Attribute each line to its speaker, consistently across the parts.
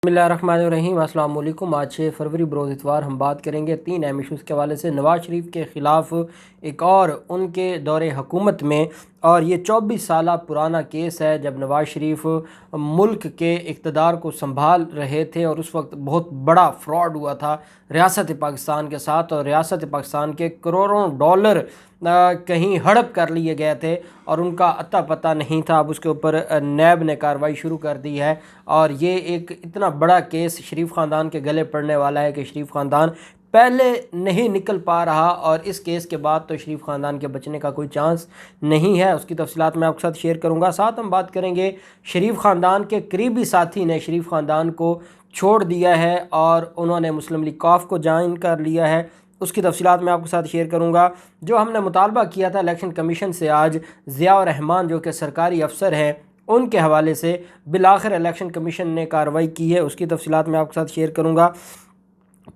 Speaker 1: بسم اللہ الرحمن الرحیم۔ السلام علیکم۔ آج 6 فروری بروز اتوار ہم بات کریں گے 3 اہم ایشوز کے حوالے سے نواز شریف کے خلاف ایک اور ان کے دور حکومت میں، اور یہ 24 سالہ پرانا کیس ہے جب نواز شریف ملک کے اقتدار کو سنبھال رہے تھے اور اس وقت بہت بڑا فراڈ ہوا تھا ریاست پاکستان کے ساتھ، اور ریاست پاکستان کے کروڑوں ڈالر کہیں ہڑپ کر لیے گئے تھے اور ان کا اتا پتہ نہیں تھا۔ اب اس کے اوپر نیب نے کارروائی شروع کر دی ہے، اور یہ ایک اتنا بڑا کیس شریف خاندان کے گلے پڑنے والا ہے کہ شریف خاندان پہلے نہیں نکل پا رہا، اور اس کیس کے بعد تو شریف خاندان کے بچنے کا کوئی چانس نہیں ہے۔ اس کی تفصیلات میں آپ کے ساتھ شیئر کروں گا۔ ساتھ ہم بات کریں گے شریف خاندان کے قریبی ساتھی نے شریف خاندان کو چھوڑ دیا ہے اور انہوں نے مسلم لیگ ق کو جوائن کر لیا ہے۔ اس کی تفصیلات میں آپ کے ساتھ شیئر کروں گا۔ جو ہم نے مطالبہ کیا تھا الیکشن کمیشن سے، آج ضیاء الرحمان جو کہ سرکاری افسر ہیں ان کے حوالے سے بالآخر الیکشن کمیشن نے کارروائی کی ہے، اس کی تفصیلات میں آپ کے ساتھ شیئر کروں گا۔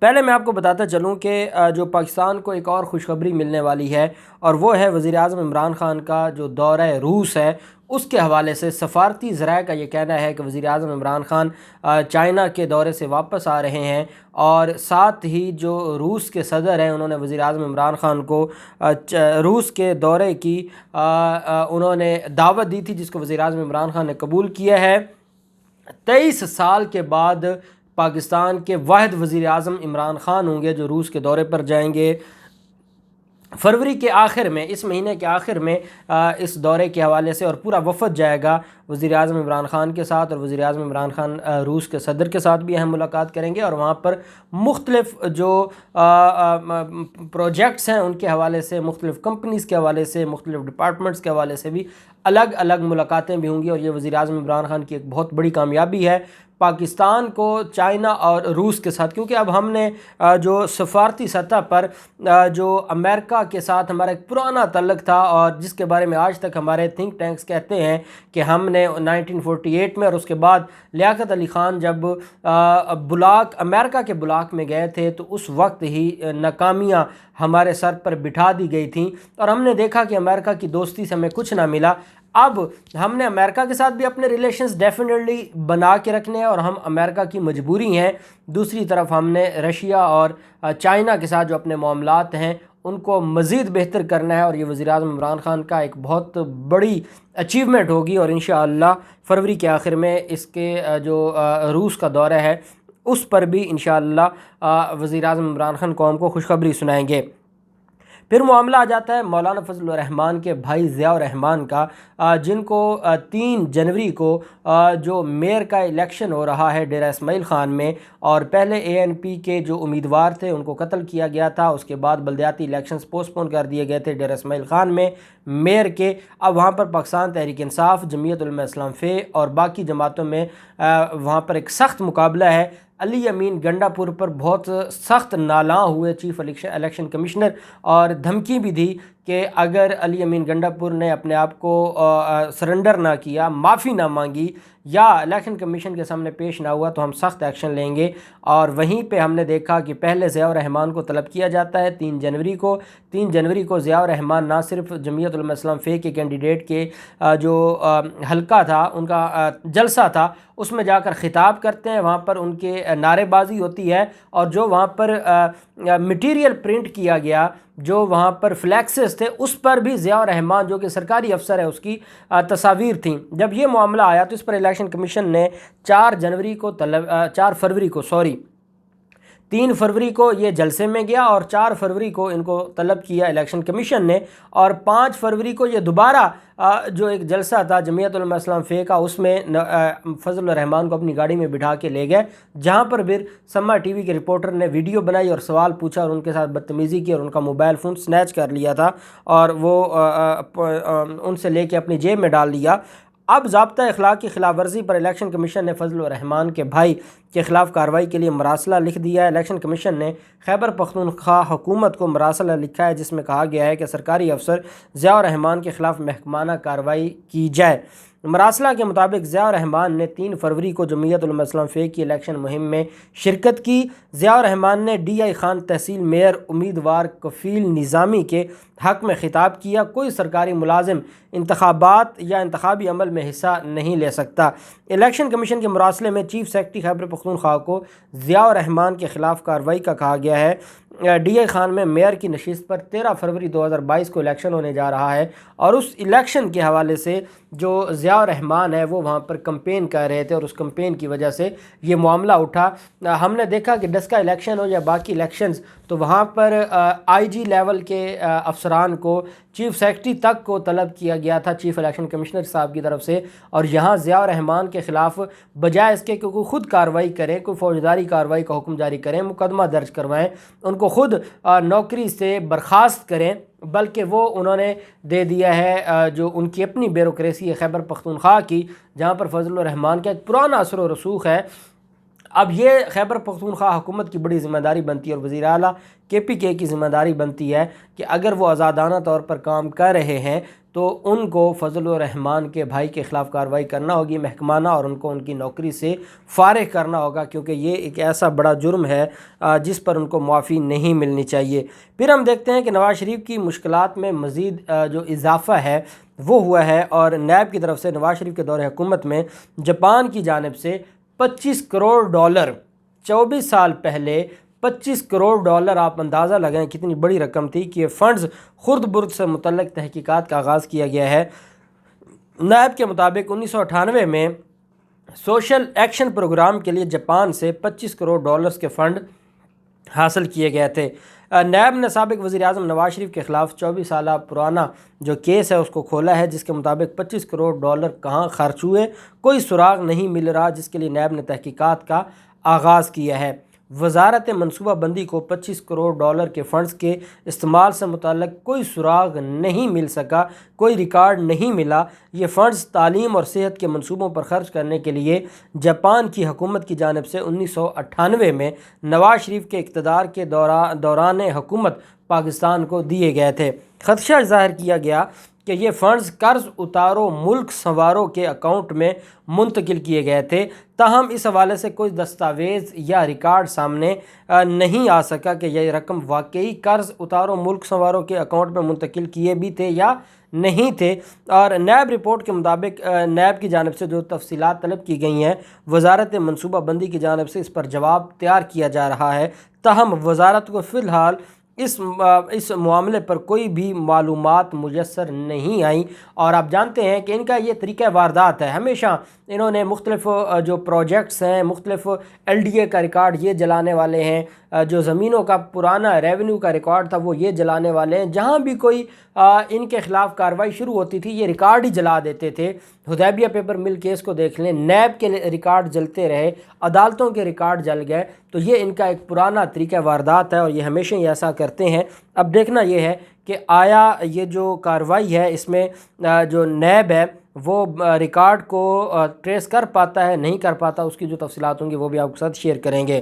Speaker 1: پہلے میں آپ کو بتاتا چلوں کہ جو پاکستان کو ایک اور خوشخبری ملنے والی ہے، اور وہ ہے وزیر اعظم عمران خان کا جو دورہ روس ہے اس کے حوالے سے سفارتی ذرائع کا یہ کہنا ہے کہ وزیر اعظم عمران خان چائنا کے دورے سے واپس آ رہے ہیں، اور ساتھ ہی جو روس کے صدر ہیں انہوں نے وزیر اعظم عمران خان کو روس کے دورے کی انہوں نے دعوت دی تھی، جس کو وزیر اعظم عمران خان نے قبول کیا ہے۔ 23 سال کے بعد پاکستان کے واحد وزیر اعظم عمران خان ہوں گے جو روس کے دورے پر جائیں گے۔ فروری کے آخر میں، اس مہینے کے آخر میں اس دورے کے حوالے سے اور پورا وفد جائے گا وزیر اعظم عمران خان کے ساتھ، اور وزیر اعظم عمران خان روس کے صدر کے ساتھ بھی اہم ملاقات کریں گے، اور وہاں پر مختلف جو پروجیکٹس ہیں ان کے حوالے سے، مختلف کمپنیز کے حوالے سے، مختلف ڈپارٹمنٹس کے حوالے سے بھی الگ الگ ملاقاتیں بھی ہوں گی، اور یہ وزیر اعظم عمران خان کی ایک بہت بڑی کامیابی ہے پاکستان کو چائنا اور روس کے ساتھ، کیونکہ اب ہم نے جو سفارتی سطح پر جو امریکہ کے ساتھ ہمارا ایک پرانا تعلق تھا، اور جس کے بارے میں آج تک ہمارے تھنک ٹینکس کہتے ہیں کہ ہم نے 1948 میں اور اس کے بعد لیاقت علی خان جب امریکہ کے بلاک میں گئے تھے تو اس وقت ہی ناکامیاں ہمارے سر پر بٹھا دی گئی تھیں، اور ہم نے دیکھا کہ امریکہ کی دوستی سے ہمیں کچھ نہ ملا۔ اب ہم نے امریکہ کے ساتھ بھی اپنے ریلیشنز ڈیفینیٹلی بنا کے رکھنے ہیں، اور ہم امریکہ کی مجبوری ہیں۔ دوسری طرف ہم نے رشیا اور چائنا کے ساتھ جو اپنے معاملات ہیں ان کو مزید بہتر کرنا ہے، اور یہ وزیر اعظم عمران خان کا ایک بہت بڑی اچیومنٹ ہوگی، اور انشاءاللہ فروری کے آخر میں اس کے جو روس کا دورہ ہے اس پر بھی انشاءاللہ وزیر اعظم عمران خان قوم کو خوشخبری سنائیں گے۔ پھر معاملہ آ جاتا ہے مولانا فضل الرحمان کے بھائی ضیاء الرحمان کا، جن کو 3 جنوری کو جو میئر کا الیکشن ہو رہا ہے ڈیرہ اسماعیل خان میں، اور پہلے ANP کے جو امیدوار تھے ان کو قتل کیا گیا تھا، اس کے بعد بلدیاتی الیکشنز پوسٹ پون کر دیے گئے تھے ڈیرہ اسماعیل خان میں میئر کے۔ اب وہاں پر پاکستان تحریک انصاف، جمعیت علماء اسلام فے اور باقی جماعتوں میں وہاں پر ایک سخت مقابلہ ہے۔ علی امین گنڈا پور پر بہت سخت نالاں ہوئے چیف الیکشن کمشنر، اور دھمکی بھی دی کہ اگر علی امین گنڈا پور نے اپنے آپ کو سرنڈر نہ کیا، معافی نہ مانگی، یا الیکشن کمیشن کے سامنے پیش نہ ہوا تو ہم سخت ایکشن لیں گے۔ اور وہیں پہ ہم نے دیکھا کہ پہلے ضیاء الرحمان کو طلب کیا جاتا ہے 3 جنوری کو ضیاء الرحمان نہ صرف جمعیت علماء اسلام فے کے کینڈیڈیٹ کے جو حلقہ تھا ان کا جلسہ تھا اس میں جا کر خطاب کرتے ہیں، وہاں پر ان کے نعرے بازی ہوتی ہے، اور جو وہاں پر مٹیریل پرنٹ کیا گیا، جو وہاں پر فلیکسز تھے، اس پر بھی ضیاء الرحمان جو کہ سرکاری افسر ہے اس کی تصاویر تھیں۔ جب یہ معاملہ آیا تو اس پر الیکشن کمیشن نے 3 فروری کو یہ جلسے میں گیا، اور 4 فروری کو ان کو طلب کیا الیکشن کمیشن نے، اور 5 فروری کو یہ دوبارہ جو ایک جلسہ تھا جمعیت علماء اسلام فے کا، اس میں فضل الرحمان کو اپنی گاڑی میں بٹھا کے لے گئے، جہاں پر پھر سما ٹی وی کے رپورٹر نے ویڈیو بنائی اور سوال پوچھا اور ان کے ساتھ بدتمیزی کی، اور ان کا موبائل فون سنیچ کر لیا تھا اور وہ ان سے لے کے اپنی جیب میں ڈال دیا۔ اب ضابطہ اخلاق کی خلاف ورزی پر الیکشن کمیشن نے فضل الرحمان کے بھائی کے خلاف کارروائی کے لیے مراسلہ لکھ دیا ہے۔ الیکشن کمیشن نے خیبر پختونخوا حکومت کو مراسلہ لکھا ہے جس میں کہا گیا ہے کہ سرکاری افسر ضیاء الرحمان کے خلاف محکمانہ کارروائی کی جائے۔ مراسلہ کے مطابق ضیاء الرحمان نے 3 فروری کو جمعیت علماء اسلام فے کی الیکشن مہم میں شرکت کی۔ ضیاء الرحمان نے ڈی آئی خان تحصیل میئر امیدوار کفیل نظامی کے حق میں خطاب کیا۔ کوئی سرکاری ملازم انتخابات یا انتخابی عمل میں حصہ نہیں لے سکتا۔ الیکشن کمیشن کے مراسلے میں چیف سیکرٹری خیبر پختونخوا کو ضیاء الرحمان کے خلاف کارروائی کا کہا گیا ہے۔ ڈی آئی خان میں میئر کی نشست پر 13 فروری 2022 کو الیکشن ہونے جا رہا ہے، اور اس الیکشن کے حوالے سے جو ضیاء الرحمان ہے وہ وہاں پر کمپین کر رہے تھے، اور اس کمپین کی وجہ سے یہ معاملہ اٹھا۔ ہم نے دیکھا کہ ڈسکا الیکشن ہو یا باقی الیکشنز، تو وہاں پر آئی جی لیول کے افسران کو چیف سیکرٹری تک کو طلب کیا گیا تھا چیف الیکشن کمشنر صاحب کی طرف سے، اور یہاں ضیاء الرحمان کے خلاف بجائے اس کے کہ کوئی خود کارروائی کریں، کوئی فوجداری کارروائی کا حکم جاری کریں، مقدمہ درج کروائیں، ان کو خود نوکری سے برخاست کریں، بلکہ وہ انہوں نے دے دیا ہے جو ان کی اپنی بیوروکریسی ہے خیبر پختونخوا کی، جہاں پر فضل الرحمان کا ایک پرانا اثر و رسوخ ہے۔ اب یہ خیبر پختونخوا حکومت کی بڑی ذمہ داری بنتی ہے، اور وزیر اعلیٰ کے پی کے کی ذمہ داری بنتی ہے کہ اگر وہ آزادانہ طور پر کام کر رہے ہیں تو ان کو فضل الرحمان کے بھائی کے خلاف کارروائی کرنا ہوگی محکمانہ، اور ان کو ان کی نوکری سے فارغ کرنا ہوگا، کیونکہ یہ ایک ایسا بڑا جرم ہے جس پر ان کو معافی نہیں ملنی چاہیے۔ پھر ہم دیکھتے ہیں کہ نواز شریف کی مشکلات میں مزید جو اضافہ ہے وہ ہوا ہے، اور نیب کی طرف سے نواز شریف کے دور حکومت میں جاپان کی جانب سے $25 کروڑ، 24 سال پہلے $25 کروڑ، آپ اندازہ لگائیں کتنی بڑی رقم تھی، کہ یہ فنڈز خرد برد سے متعلق تحقیقات کا آغاز کیا گیا ہے۔ نیب کے مطابق 1998 میں سوشل ایکشن پروگرام کے لیے جاپان سے $25 کروڑ کے فنڈ حاصل کیے گئے تھے۔ نیب نے سابق وزیر اعظم نواز شریف کے خلاف 24 سالہ پرانا جو کیس ہے اس کو کھولا ہے، جس کے مطابق $25 کروڑ کہاں خرچ ہوئے کوئی سراغ نہیں مل رہا، جس کے لیے نیب نے تحقیقات کا آغاز کیا ہے۔ وزارت منصوبہ بندی کو $25 کروڑ کے فنڈز کے استعمال سے متعلق کوئی سراغ نہیں مل سکا، کوئی ریکارڈ نہیں ملا۔ یہ فنڈز تعلیم اور صحت کے منصوبوں پر خرچ کرنے کے لیے جاپان کی حکومت کی جانب سے 1998 میں نواز شریف کے اقتدار کے دوران حکومت پاکستان کو دیے گئے تھے۔ خدشہ ظاہر کیا گیا کہ یہ فنڈز قرض اتاروں ملک سنواروں کے اکاؤنٹ میں منتقل کیے گئے تھے، تاہم اس حوالے سے کوئی دستاویز یا ریکارڈ سامنے نہیں آ سکا کہ یہ رقم واقعی قرض اتاروں ملک سنواروں کے اکاؤنٹ میں منتقل کیے بھی تھے یا نہیں تھے۔ اور نیب رپورٹ کے مطابق نیب کی جانب سے جو تفصیلات طلب کی گئی ہیں، وزارت منصوبہ بندی کی جانب سے اس پر جواب تیار کیا جا رہا ہے، تاہم وزارت کو فی الحال اس معاملے پر کوئی بھی معلومات میسر نہیں آئیں۔ اور آپ جانتے ہیں کہ ان کا یہ طریقہ واردات ہے، ہمیشہ انہوں نے مختلف جو پروجیکٹس ہیں، مختلف ایل ڈی اے کا ریکارڈ یہ جلانے والے ہیں، جو زمینوں کا پرانا ریونیو کا ریکارڈ تھا وہ یہ جلانے والے ہیں۔ جہاں بھی کوئی ان کے خلاف کارروائی شروع ہوتی تھی یہ ریکارڈ ہی جلا دیتے تھے۔ حدیبیہ پیپر مل کیس کو دیکھ لیں، نیب کے ریکارڈ جلتے رہے، عدالتوں کے ریکارڈ جل گئے، تو یہ ان کا ایک پرانا طریقہ واردات ہے، اور یہ ہمیشہ ہی ایسا کرتے ہیں۔ اب دیکھنا یہ ہے کہ آیا یہ جو کارروائی ہے اس میں جو نیب ہے وہ ریکارڈ کو ٹریس کر پاتا ہے نہیں کر پاتا، اس کی جو تفصیلات ہوں گی وہ بھی آپ کے ساتھ شیئر کریں گے۔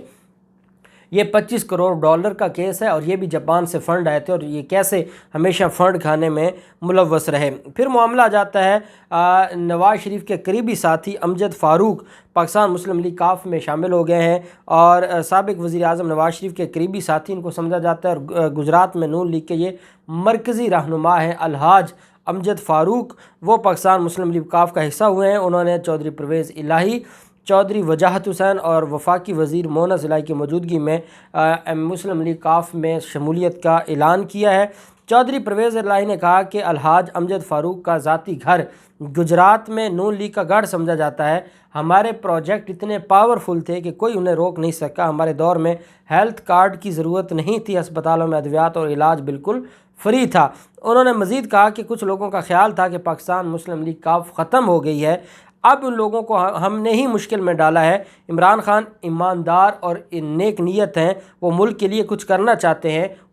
Speaker 1: یہ $25 کروڑ کا کیس ہے، اور یہ بھی جاپان سے فنڈ آئے تھے، اور یہ کیسے ہمیشہ فنڈ کھانے میں ملوث رہے۔ پھر معاملہ آ جاتا ہے نواز شریف کے قریبی ساتھی امجد فاروق پاکستان مسلم لیگ کاف میں شامل ہو گئے ہیں، اور سابق وزیر اعظم نواز شریف کے قریبی ساتھی ان کو سمجھا جاتا ہے، اور گجرات میں نون لیگ کے یہ مرکزی رہنما ہیں الحاج امجد فاروق، وہ پاکستان مسلم لیگ کاف کا حصہ ہوئے ہیں۔ انہوں نے چودھری پرویز الہی، چودھری وجاہت حسین اور وفاقی وزیر مونس الہی کی موجودگی میں مسلم لیگ کاف میں شمولیت کا اعلان کیا ہے۔ چودھری پرویز الہی نے کہا کہ الحاج امجد فاروق کا ذاتی گھر گجرات میں نون لیگ کا گڑھ سمجھا جاتا ہے، ہمارے پروجیکٹ اتنے پاورفل تھے کہ کوئی انہیں روک نہیں سکا، ہمارے دور میں ہیلتھ کارڈ کی ضرورت نہیں تھی، ہسپتالوں میں ادویات اور علاج بالکل فری تھا۔ انہوں نے مزید کہا کہ کچھ لوگوں کا خیال تھا کہ پاکستان مسلم لیگ کاف ختم ہو گئی ہے، اب ان لوگوں کو ہم نے ہی مشکل میں ڈالا ہے۔ عمران خان ایماندار اور نیک نیت ہیں، وہ ملک کے لیے کچھ کرنا چاہتے ہیں،